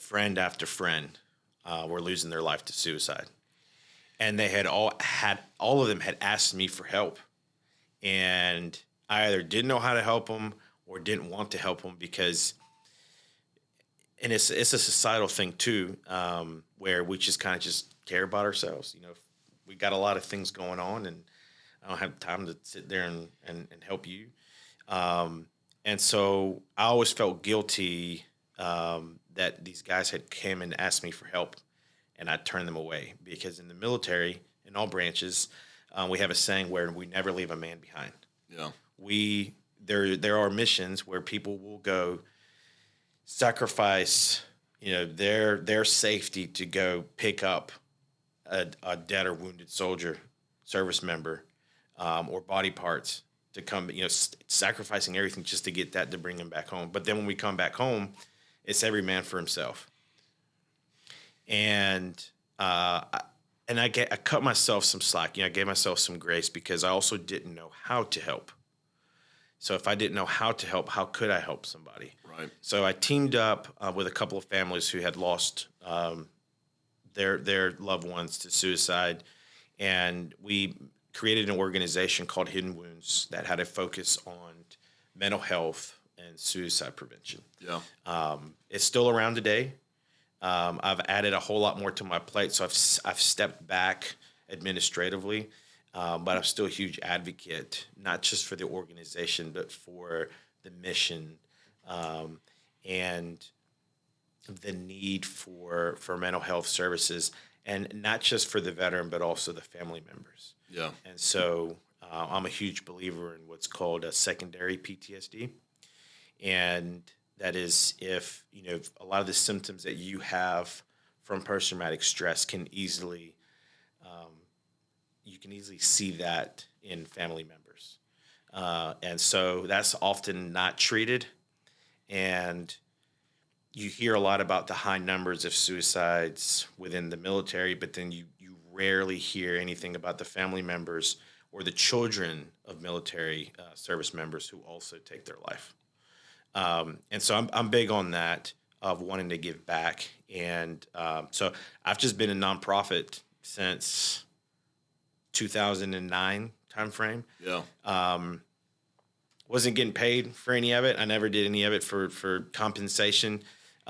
friend after friend were losing their life to suicide, and they all of them had asked me for help, and I either didn't know how to help them or didn't want to help them because, and it's a societal thing too, where we just kind of just care about ourselves. We got a lot of things going on, and I don't have time to sit there and help you. And so I always felt guilty that these guys had came and asked me for help, and I turned them away because in the military, in all branches, we have a saying where we never leave a man behind. Yeah. There are missions where people will go sacrifice, their safety to go pick up a dead or wounded soldier, service member, or body parts to come, sacrificing everything just to get that to bring him back home. But then when we come back home, it's every man for himself. And I cut myself some slack. I gave myself some grace because I also didn't know how to help. So if I didn't know how to help, how could I help somebody? Right. So I teamed up with a couple of families who had lost their loved ones to suicide, and we created an organization called Hidden Wounds that had a focus on mental health and suicide prevention. Yeah. It's still around today. I've added a whole lot more to my plate, so I've stepped back administratively, but I'm still a huge advocate, not just for the organization, but for the mission and the need for mental health services, and not just for the veteran, but also the family members. Yeah. And so I'm a huge believer in what's called a secondary PTSD. And that is if a lot of the symptoms that you have from post-traumatic stress can easily, you can easily see that in family members. And so that's often not treated. And you hear a lot about the high numbers of suicides within the military, but then you rarely hear anything about the family members or the children of military service members who also take their life. And so I'm big on that, of wanting to give back. And so I've just been a nonprofit since 2009 timeframe. Yeah. Wasn't getting paid for any of it. I never did any of it for compensation.